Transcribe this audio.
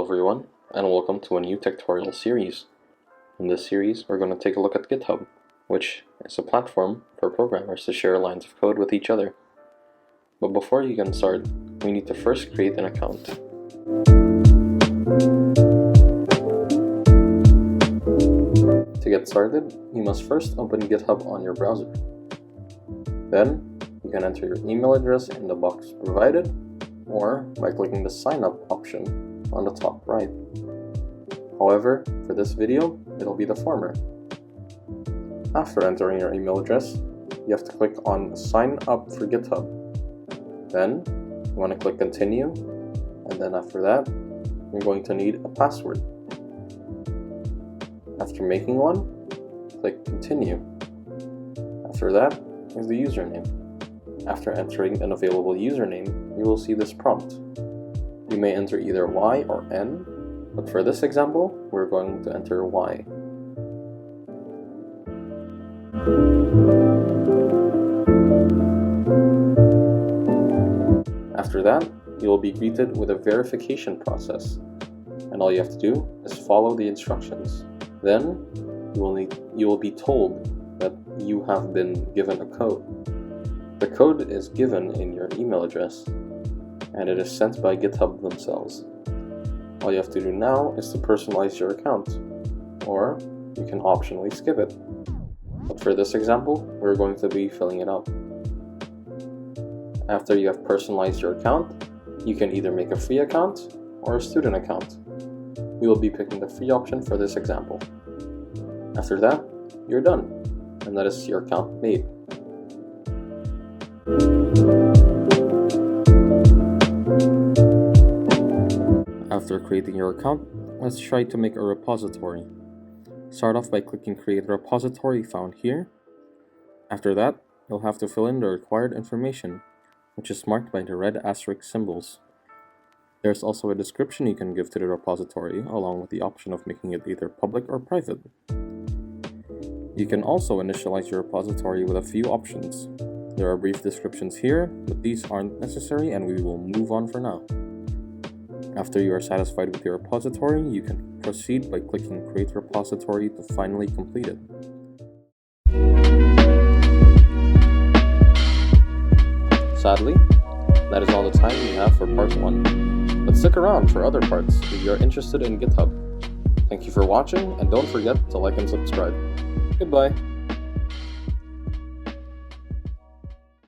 everyone, and welcome to a new techtorial series. In this series, we're going to take a look at Github, which is a platform for programmers to share lines of code with each other. But before you can start, we need to first create an account. To get started, you must first open Github on your browser. Then, you can enter your email address in the box provided, or by clicking the sign up option on the top right. However, for this video, it'll be the former. After entering your email address, you have to click on sign up for GitHub. Then, you want to click continue, and then after that, you're going to need a password. After making one, click continue. After that is the username. After entering an available username, you will see this prompt. You may enter either Y or N, but for this example, we're going to enter Y. After that, you will be greeted with a verification process, and all you have to do is follow the instructions. Then, you will be told that you have been given a code. The code is given in your email address, and it is sent by GitHub themselves. All you have to do now is to personalize your account, or you can optionally skip it. But for this example, we're going to be filling it out. After you have personalized your account, you can either make a free account or a student account. We will be picking the free option for this example. After that, you're done, and that is your account made. After creating your account, let's try to make a repository. Start off by clicking Create Repository found here. After that, you'll have to fill in the required information, which is marked by the red asterisk symbols. There's also a description you can give to the repository, along with the option of making it either public or private. You can also initialize your repository with a few options. There are brief descriptions here, but these aren't necessary and we will move on for now. After you are satisfied with your repository, you can proceed by clicking Create Repository to finally complete it. Sadly, that is all the time we have for part 1. But stick around for other parts if you're interested in GitHub. Thank you for watching, and don't forget to like and subscribe. Goodbye!